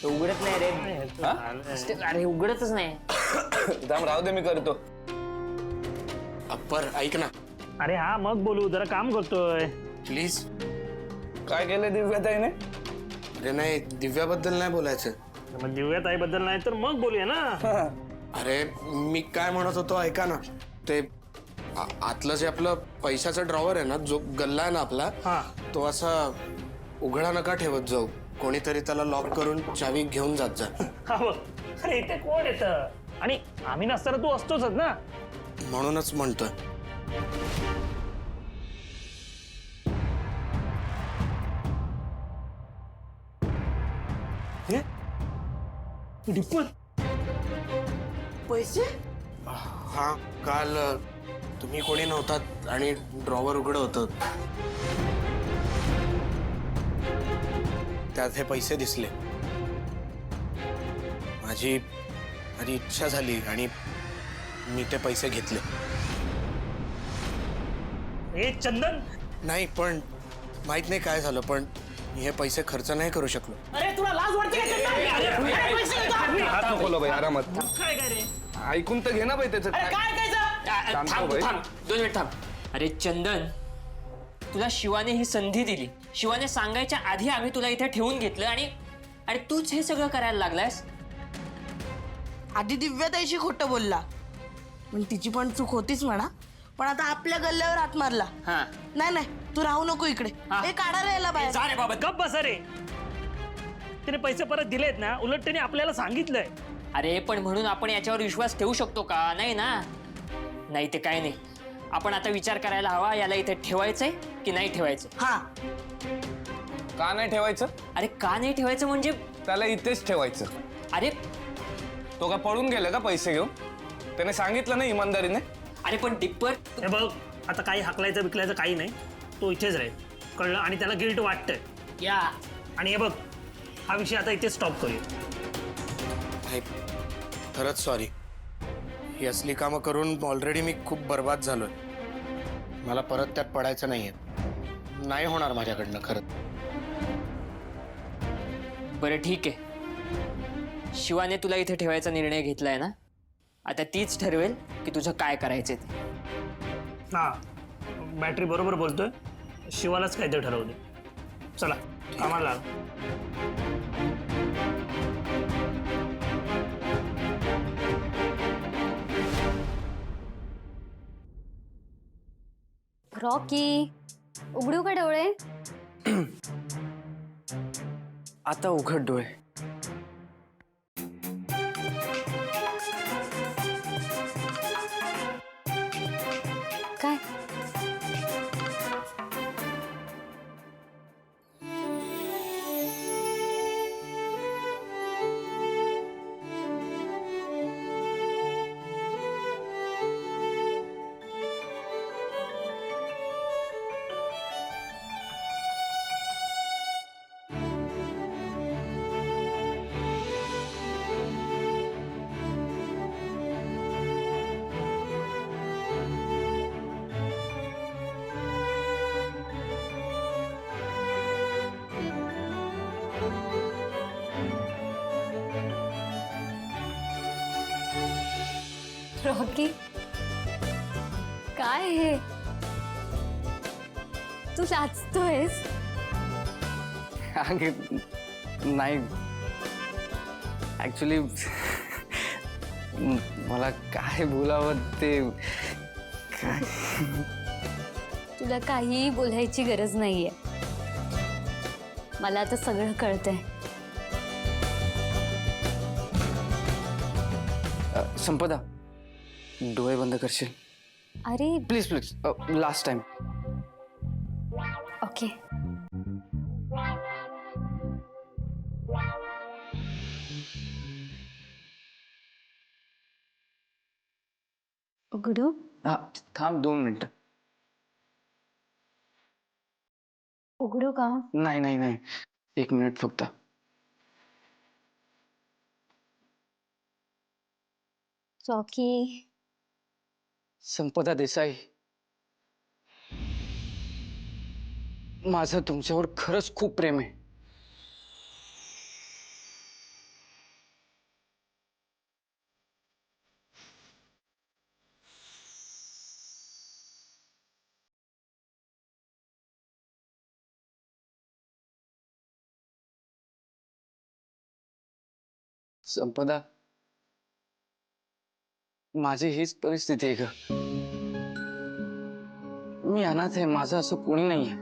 तो उघडत नाही रे. अरे उघडतच नाही. थांब राहू दे, मी करतो. अप्पर ऐक ना अरे हा मग बोलू, जरा काम करतोय. प्लीज. काय केलं दिव्याताईने? अरे नाही, दिव्याबद्दल नाही बोलायचं. मग दिव्या ताईबद्दल नाही तर मग बोलूया ना. अरे मी काय म्हणत होतो ऐका ना, ते आतलं जे आपलं पैशाचं ड्रॉवर आहे ना, जो गल्ला आहे ना आपला, हा तो असा उघडा नका ठेवत जाऊ. कोणीतरी त्याला लॉक करून चावी घेऊन जात जा. हा बघ. अरे इथे कोण येतं, आणि आम्ही नसताना तू असतोच ना. म्हणूनच म्हणतोय. डिप्पल पैसे? हा काल तुम्ही कोणी नव्हतात आणि ड्रॉवर उघडं होतं, त्यात हे पैसे दिसले. माझी इच्छा झाली आणि मी ते पैसे घेतले. हे चंदन. नाही पण माहित नाही काय झालं, पण मी हे पैसे खर्च नाही करू शकलो. अरे तुला लाज वाटते का चंदन? अरे पैसे देतो. हात नको लो बाई, आरामात. काय काय रे. ऐकून तर घे ना बाई त्याचं. अरे काय द्यायचं? थांब थांब बाई. थांब 2 मिनिट थांब. अरे चंदन, तुला शिवाने ही संधी दिली. शिवाने सांगायच्या आधी आम्ही तुला इथे ठेवून घेतलं आणि तूच हे सगळं करायला लागलायस. आधी दिव्या ताईशी खोटं बोलला, पण तिची पण चूक होतीच म्हणा. पण आता आपल्या गल्ल्यावर हात मारला. हा नाही नाही, तू राहू नको इकडे. हा. हे काढायला यायला बाहेर. जा रे बाबा. गप बसा रे. तिने पैसे परत दिलेत ना, उलट त्याने आपल्याला सांगितलंय. अरे पण म्हणून आपण याच्यावर विश्वास ठेवू शकतो का? नाही ना. नाही ते काय नाही. आपण आता विचार करायला हवा, याला इथे ठेवायचंय की नाही ठेवायचं. हा का नाही ठेवायचं? अरे का नाही ठेवायचं म्हणजे? त्याला इथेच ठेवायचं. अरे तो का पळून गेला का पैसे घेऊन? त्याने सांगितलं ना इमानदारीने. अरे पण डिप्पर. हे बघ, आता काही हाकलायचं बिकलायचं काही नाही. तो इथेच राहील, कळलं. आणि त्याला गिल्ट वाटतंय. या आणि हे बघ, हा विषय आता इथे स्टॉप करूया. नाही, खरंच सॉरी. ही असली कामं करून ऑलरेडी मी खूप बर्बाद झालोय. मला परत त्यात पडायचं नाहीये. नाही होणार माझ्याकडनं खरंच. बरं ठीक आहे. शिवाने तुला इथे ठेवायचा निर्णय घेतलाय ना, आता तीच ठरवेल की तुझं काय करायचं ते. हा बॅटरी बरोबर बोलतोय. शिवालाच काय ते ठरवू दे. चला कामाला लाग. रॉकी, उघडू का डोळे? आता उघड डोळे. काय? रॉकी, काय हे? तू लाजतोयस? नाही, ऍक्च्युली मला काय बोलावं ते. तुला काहीही बोलायची गरज नाहीये. मला आता सगळं कळतंय. संपदा, डोळे बंद करशील अरे please please. Last time. Okay. उघडू? हा थांब 2 मिनिटं. उघडू का? नाही नाही नाही, 1 मिनिट फक्त. रॉकी, संपदा देसाई, माझं तुमच्यावर खरंच खूप प्रेम आहे. संपदा, माझी हीच परिस्थिती आहे ग. मी अनाथ आहे, माझं असं कोणी नाहीये.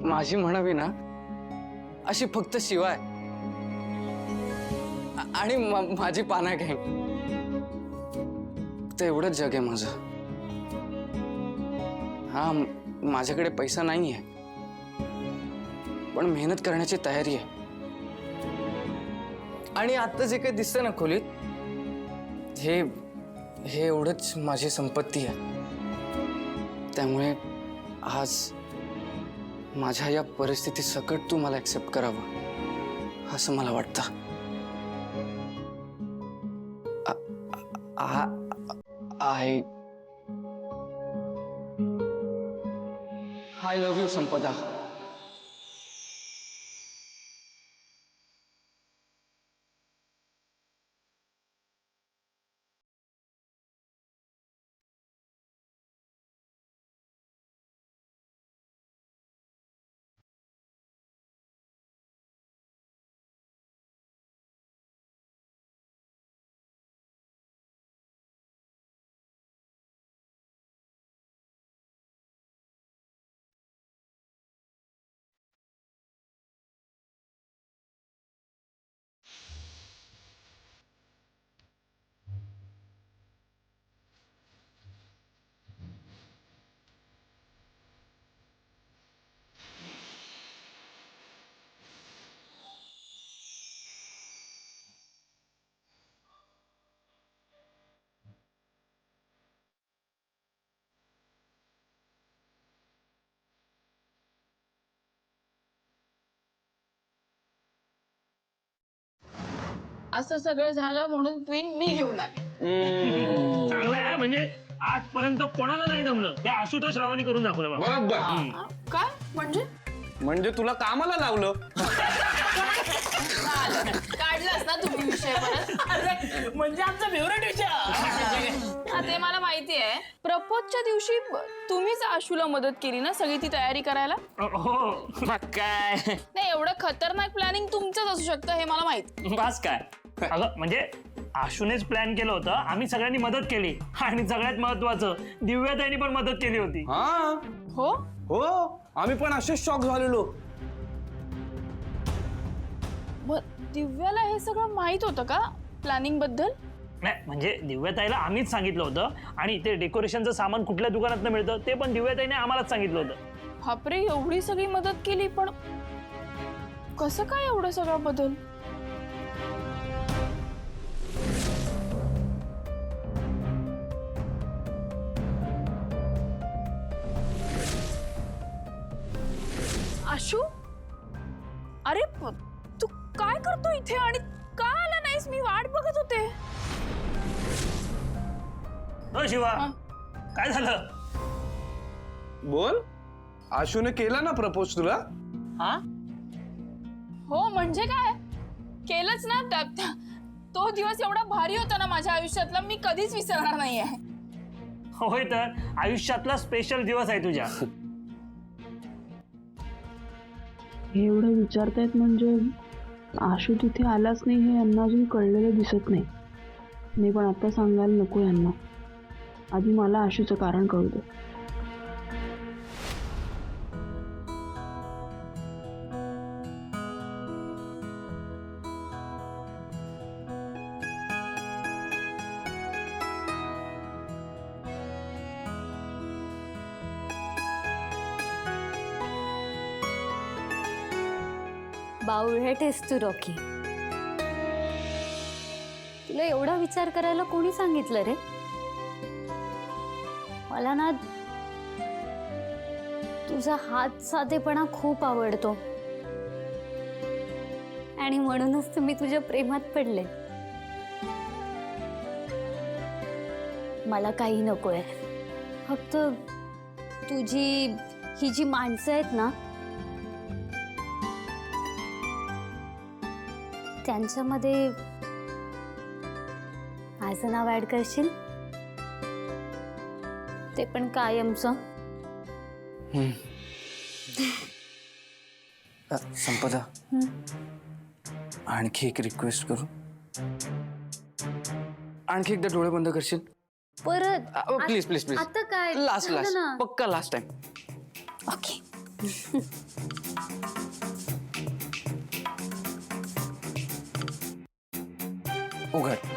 माझी म्हणावी ना अशी फक्त शिवाय आणि माझी पाना गँग. फक्त एवढंच जग आहे माझं. हा, माझ्याकडे पैसा नाहीये, पण मेहनत करण्याची तयारी आहे. आणि आता जे काही दिसतं ना खोलीत, हे एवढंच माझी संपत्ती आहे. त्यामुळे आज माझ्या या परिस्थिती सकट तू मला ऍक्सेप्ट करावं असं मला वाटतं. आय लव्ह यू संपदा. असं सगळं झालं म्हणून मी घेऊन आले. चांगलं आहे. म्हणजे आजपर्यंत कोणाला नाही जमलं, त्या आशुतोष रावांनी करून दाखवलं बाबा. बरोबर. काय म्हणजे म्हणजे तुला कामाला लावलं. काढलास ना तुम्ही विषय परत. म्हणजे आमचा फेवरेट विषय. ते मला माहिती आहे. प्रपोजच्या दिवशी तुम्हीच आशूला मदत केली ना सगळी ती तयारी करायला. हो, मग काय. नाही, एवढं खतरनाक प्लॅनिंग तुमचंच असू शकतं हे मला माहित. बस काय. अगं म्हणजे आशूनेच प्लॅन केलं होतं, आम्ही सगळ्यांनी मदत केली. आणि सगळ्यात महत्वाचं, दिव्याताईंनी पण मदत केली होती. हा हो, हो, आम्ही पण असेच शॉक झालेलो. मग दिव्याला हे सगळं माहित होतं का प्लॅनिंग बद्दल? नाही म्हणजे दिव्याताईला आम्हीच सांगितलं होतं. आणि ते डेकोरेशनचं सामान कुठल्या दुकानात मिळतं ते पण दिव्याताईने आम्हालाच सांगितलं होतं. बापरे, एवढी सगळी मदत केली, पण कसं काय एवढं सगळं बदल? आशू, अरे तू काय करतो इथे आणि का आला नाहीस? मी वाट बघत होते. हो शिवा, काय झालं? बोल. आशूने केला ना प्रपोज तुला? हा, हो म्हणजे काय केलंच ना. तो दिवस एवढा भारी होता ना माझ्या आयुष्यातला, मी कधीच विसरणार नाहीये. होय तर आयुष्यातला स्पेशल दिवस आहे तुझ्या. हे एवढं विचारतायत म्हणजे आशू तिथे आलाच नाही हे यांना अजून कळलेलं दिसत नाही. नाही पण आता सांगायला नको यांना. आधी मला आशूचं कारण कळू दे. बावळट आहेस तू रॉकी. तुला एवढा विचार करायला कोणी सांगितलं रे? मला ना तुझा हात साधेपणा खूप आवडतो आणि म्हणूनच तर मी तुझ्या प्रेमात पडले. मला काही नकोय, फक्त तुझी ही जी माणसं आहेत ना त्यांच्यामध्ये माझं नाव ऍड करशील, ते पण कायमचं. संपदा, आणखी एक रिक्वेस्ट करू? आणखी एकदा डोळे बंद करशील? परत प्लीज प्लीज प्लीज. आता काय लास्ट झालं लास्ट ना. पक्का लास्ट टाइम. ओके. उघड.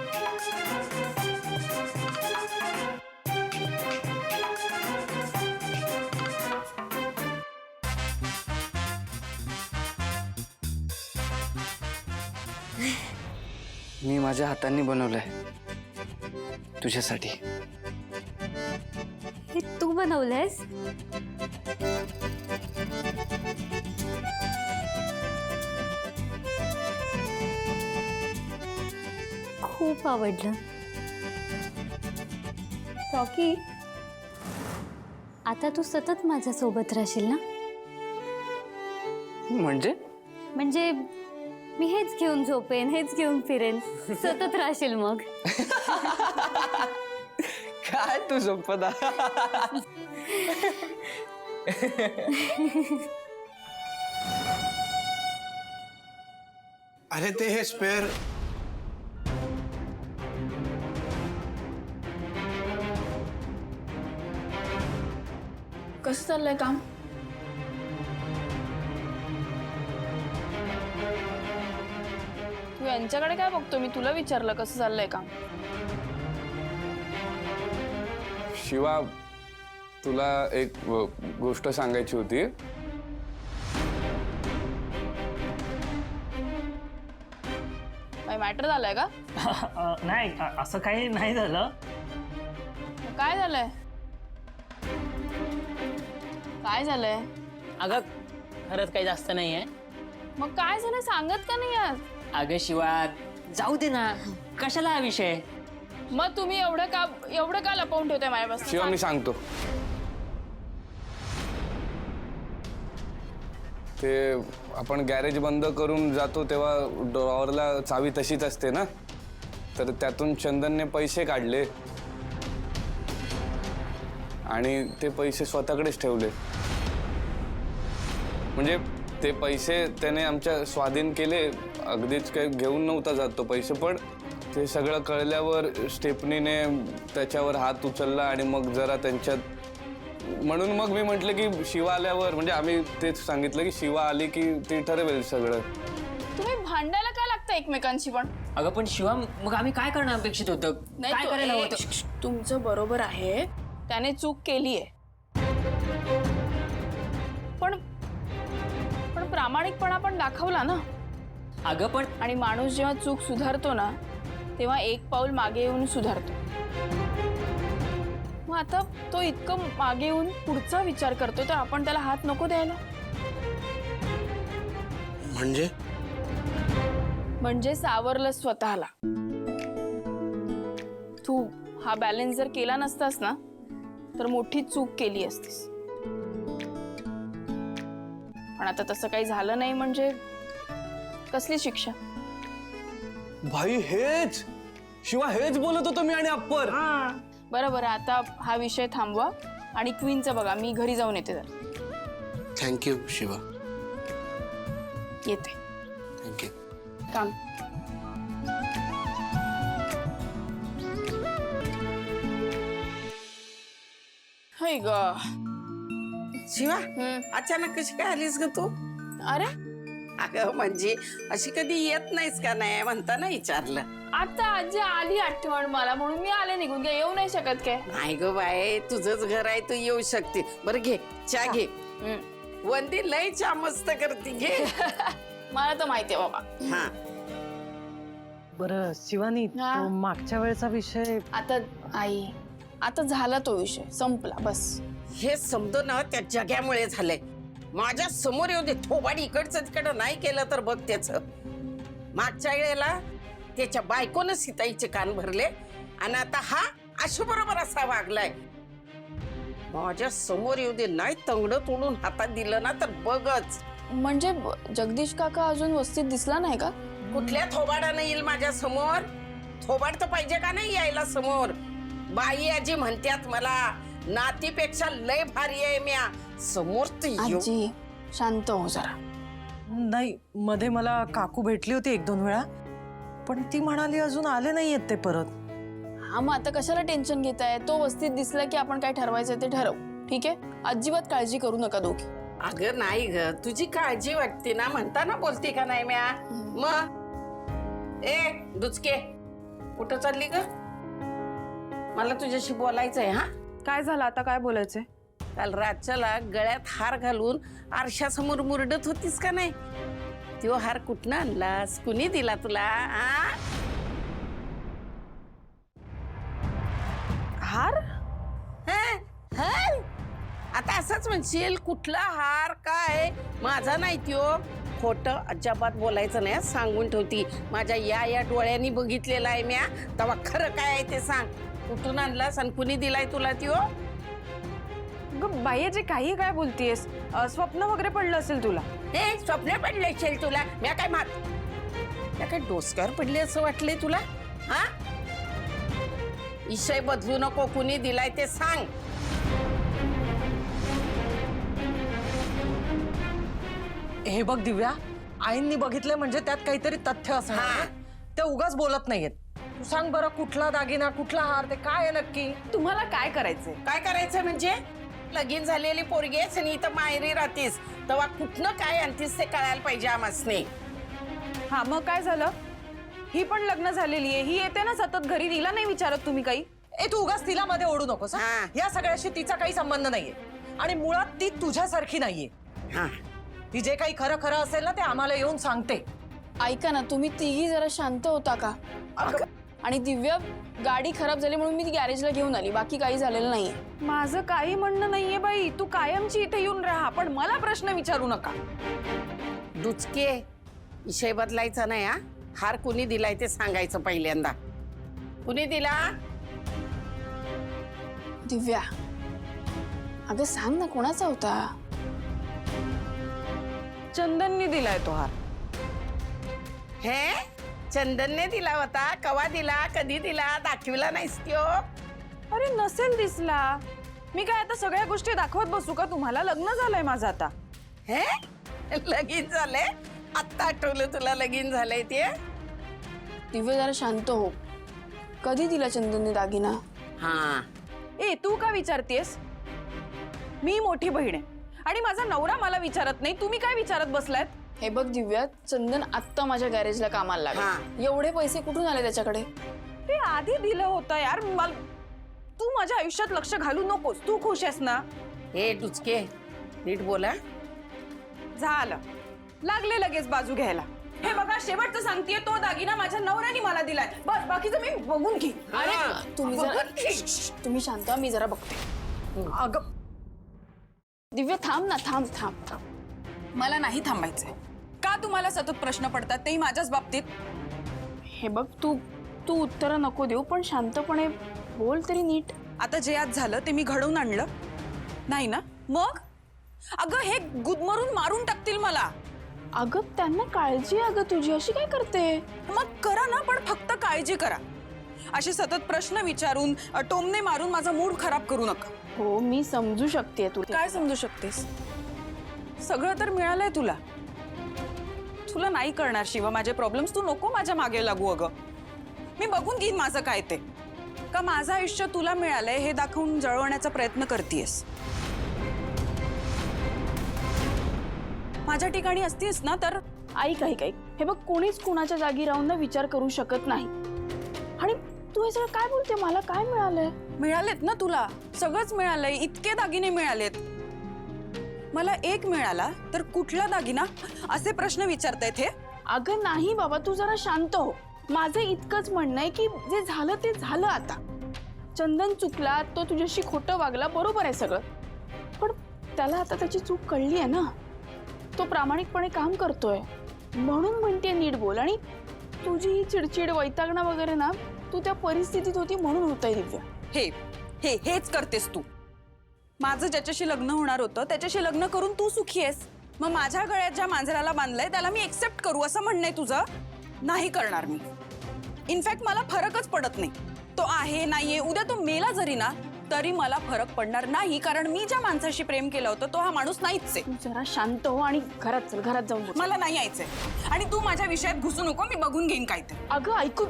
मी माझ्या हातांनी बनवलंय तुझ्यासाठी. हे तू बनवलंयस? खूप आवडलं. रॉकी, आता तू सतत माझ्या सोबत राहशील ना? म्हणजे म्हणजे मी हेच घेऊन झोपेन, हेच घेऊन फिरेन, सतत राहशील मग. काय तू संपदा. अरे ते हे स्पेअर कसं चाललंय काम? तू यांच्याकडे काय बघतो? मी तुला विचारलं कसं चाललंय काम. शिवा, तुला एक गोष्ट सांगायची होती. काय मॅटर झालंय का? नाही असं काही नाही झालं. काय झालंय? काय झालंय? अगं खरंच काही जास्त नाहीये. मग काय झालं सांगत का नाही आज? अगं शिवा, जाऊ दे ना, कशाला हा विषय. मग तुम्ही एवढं का लपवून ठेवताय माझ्यापासून? शिवा, मी सांगतो. ते आपण गॅरेज बंद करून जातो तेव्हा ड्रॉवरला चावी तशीच असते ना, तर त्यातून चंदनने पैसे काढले आणि ते पैसे स्वतःकडेच ठेवले. म्हणजे ते पैसे त्याने आमच्या स्वाधीन केले. अगदीच काही घेऊन नव्हता जात तो पैसे, पण ते सगळं कळल्यावर स्टेफनीने त्याच्यावर हात उचलला आणि मग जरा त्यांच्यात, म्हणून मग मी म्हटलं की शिवा आल्यावर, म्हणजे आम्ही तेच सांगितलं की शिवा आली की ती ठरवेल सगळं. तुम्ही भांडायला काय लागतं एकमेकांशी पण? अगं पण शिवा, मग आम्ही काय करणं अपेक्षित होतं? काय करायला होतं? तुमचं बरोबर आहे, त्याने चूक केलीये, पण प्रामाणिकपणा पण दाखवला ना. अगं पण आणि माणूस जेव्हा चूक सुधारतो ना, तेव्हा एक पाऊल मागे येऊन सुधारतो. मग आता तो इतकं मागे येऊन पुढचा विचार करतो, तर आपण त्याला हात नको द्यायला? म्हणजे सावरलं स्वतःला. तू हा बॅलन्स जर केला नसतास ना, तर मोठी चूक केली असतीस. पण आता तसं काही झालं नाही, म्हणजे कसली शिक्षा? भाई हेच शिवा, हेच बोलत होतो मी आणि अप्पर. बरं आता हा विषय थांबवा आणि क्वीनचं बघा. मी घरी जाऊन येते जरा. थँक्यू शिवा. येते. थँक्यू. काम. हाय ग शिवा, अचानक कशी काय आलीस ग तू? अरे अगं म्हणजे अशी कधी येत नाहीस का? नाही म्हणताना विचारलं. आता आजी आली आठवण मला, म्हणून मी आले निघून. घ्या, येऊ नाही शकत काय? नाही ग बाय, तुझंच घर आहे, तू येऊ शकते. बरं घे चहा घे. वंदी लय चहा मस्त करते, घे. मला तर माहितीये बाबा. हा बरं शिवानी, हा. तो मागच्या वेळचा विषय आता आई, आता झाला तो विषय, संपला बस. हे समजू ना, त्या जग्यामुळे झालंय. माझ्या समोर येऊ दे. थोबाड इकडचं तिकडं नाही केलं तर बघ त्याच. मागच्या वेळेला त्याच्या बायकोनं सीताईचे कान भरले आणि आता हा अशा बरोबर असा वागलाय. माझ्या समोर येऊ दे. नाही तंगड तोडून हातात दिलं ना तर बघच. म्हणजे जगदीश काका अजून वस्तीत दिसला नाही का? कुठल्या थोबाडानं येईल माझ्या समोर? थोबाड तर पाहिजे का नाही यायला समोर? बाई आजी म्हणतात मला, नातीपेक्षा लय भारी आहे म्या. समोर तर येऊ. आजी शांत हो जरा. नाही, मध्ये मला काकू भेटली होती 1-2 वेळा, पण ती म्हणाली अजून आले नाहीयेत ते परत. हा, मग आता कशाला टेन्शन घेताय? तो वस्तीत दिसला की आपण काय ठरवायचं ते ठरवू, ठीक आहे? अजिबात काळजी करू नका दोघी. अगं नाही ग, तुझी काळजी वाटते ना म्हणताना बोलते का नाही म्या? मग ए दुचके, कुठं चालली ग? मला तुझ्याशी बोलायचंय. हा, काय झालं आता? काय बोलायचंय? काल रातच्याला गळ्यात हार घालून आरशासमोर मुरडत होतीस का नाही? तो हार कुठनं आणलास? कुणी दिला तुला? हार? हार? आता असंच म्हणशील, कुठला हार काय? माझा नाही त्यो. खोटं अजिबात बोलायचं नाही, सांगून ठेवती. माझ्या या डोळ्यांनी बघितलेला आहे म्या. तेव्हा खरं काय आहे ते सांग. कुठून आणलास आणि कुणी दिलाय तुला त्यो? बाई, जे काही काय बोलतीयस? स्वप्न वगैरे पडलं असेल तुला? हे स्वप्न पडले असेल तुला? म्या काय म्या काय डोसक्यावर पडले असं वाटलंय तुला? हा, विषय बदलू नको. कुणी दिलाय ते सांग. हे बघ दिव्या, आईंनी बघितलं म्हणजे त्यात काहीतरी तथ्य असणार. ते उगाच बोलत नाहीयेत. तू सांग बरं, कुठला दागिना, कुठला हार, ते काय आहे नक्की? तुम्हाला काय करायचंय? काय करायचं म्हणजे? लगीन झालेली पोरगी आहेस आणि इथं माहेरी राहतीस, तेव्हा कुठनं काय आणतीस ते कळायला पाहिजे आम्हासने. हा, मग काय झालं? ही पण लग्न झालेली आहे, ही येते ना सतत घरी. तिला नाही विचारत तुम्ही काही? तू उगाच तिला मध्ये ओढू नकोस. हा. या सगळ्याशी तिचा काही संबंध नाहीये आणि मुळात ती तुझ्यासारखी नाहीये. हा, ती जे काही खरं खरं असेल ना ते आम्हाला येऊन सांगते. ऐका ना, तुम्ही तिघी जरा शांत होता का? आणि दिव्या, गाडी खराब झाली म्हणून मी ती गॅरेजला घेऊन आली, बाकी काही झालेलं नाहीये. माझं काही म्हणणं नाहीये बाई. तू कायमची इथे येऊन राहा, पण मला प्रश्न विचारू नका. दुचके, विषय बदलायचा नाही. हा, हार कुणी दिलाय ते सांगायचं पहिल्यांदा. कुणी दिला? दिव्या, अगं सांग ना, कोणाचा होता? चंदननी दिलाय तो हार. हे चंदनने दिला होता? कवा दिला? कधी दिला? दाखविला नाहीस त्यो? अरे नसेल दिसला. मी काय आता सगळ्या गोष्टी दाखवत बसू का तुम्हाला? लग्न झालंय माझं आता. हे लगीन झालंय? आत्ता आठवलं तुला लगीन झालंय ते? दिव्या, जरा शांत हो. कधी दिला चंदनने दागिना? हा, तू का विचारतेस? मी मोठी बहीण आहे आणि माझा नवरा मला विचारत नाही, तुम्ही काय विचारत बसलायत? हे बघ दिव्या, चंदन आत्ता माझ्या गॅरेजला कामाला हा. लागला. एवढे पैसे कुठून आले त्याच्याकडे? ते आधी दिलं होतं यार. तू माझ्या आयुष्यात लक्ष घालू नकोस. तू खुश आहेस ना? हे डुचके, नीट बोला. झालं, लागले लगेच बाजू घ्यायला. हे बघा, शेवटचं सांगतेय, तो दागिना माझ्या नवऱ्याने मला दिलाय. बस, बाकीचं मी बघून घे. अरे तुम्ही जरा तुम्ही शांत व्हा, मी जरा बघते. अगं दिव्या, थांब ना, थांब थांब थांब. मला नाही थांबायचंय. का तुम्हाला सतत प्रश्न पडतात, तेही माझ्याच बाबतीत? हे बघ, तू तू उत्तरं नको देऊ, पण शांतपणे बोल तरी नीट. आता जे आज झालं ते मी घडवून आणलं नाही ना? मग अगं, हे गुदमरून मारून टाकतील मला. अगं, त्यांना काळजी आहे अगं तुझी, अशी काय करते? मग करा ना, पण फक्त काळजी करा. असे सतत प्रश्न विचारून टोमणे मारून माझा मूड खराब करू नका. हो, मी समजू शकते. तू काय समजू शकतेस? सगळं तर मिळालंय तुला. तुला नाही करणार शिवा माझे प्रॉब्लेम्स. तू नको माझ्या मागे लागू. अगं, मी बघून घेईन माझं काय ते. का माझं आयुष्य तुला मिळालंय हे दाखवून जळवण्याचा प्रयत्न करतेस? माझ्या ठिकाणी असतीस ना तर ऐक ऐक ऐक, हे बघ, कोणीच कुणाच्या जागी राहून ना विचार करू शकत नाही. आणि तू हे सगळं काय बोलते? मला काय मिळालंय? मिळालेत ना तुला, सगळंच मिळालंय. इतके दागिने मिळालेत. मला एक मिळाला तर कुठला दागिना, असे प्रश्न विचारतायत हे? अगं नाही बाबा, तू जरा शांत हो. माझं इतकंच म्हणणं आहे की जे झालं ते झालं आता. चंदन चुकला, तो तुझ्याशी खोटं वागला, बरोबर आहे सगळं, पण त्याला आता त्याची चूक कळली आहे ना. तो प्रामाणिकपणे काम करतोय, म्हणून म्हणते नीट बोल. आणि तुझी ही चिडचिड, वैतागणं वगैरे ना, तू त्या परिस्थितीत होती म्हणून होतंय दिव्या. हेच करतेस तू. माझं ज्याच्याशी लग्न होणार होतं त्याच्याशी लग्न करून तू सुखी आहेस. मग माझ्या गळ्यात ज्या मांजराला बांधलंय त्याला मी एक्सेप्ट करू असं म्हणणं आहे तुझं? नाही करणार मी. इनफॅक्ट मला फरकच पडत नाही तो आहे नाहीये. उद्या तो मेला जरी ना तरी मला फरक पडणार नाही, कारण मी ज्या माणसाशी प्रेम केलं होतं तो हा माणूस नाहीच आहे. तू जरा शांत हो आणि घरात चल, घरात जाऊन बस. मला नाही यायचंय आणि तू माझ्या विषयात घुसू नको. मी बघून घेईन काय ते. अगं ऐकून,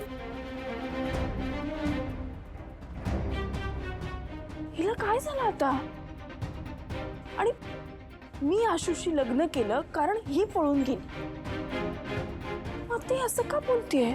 हिला काय झालं आता? आणि मी आशुशी लग्न केलं कारण ही पळून गेली. मग ती असं का बोलतेय?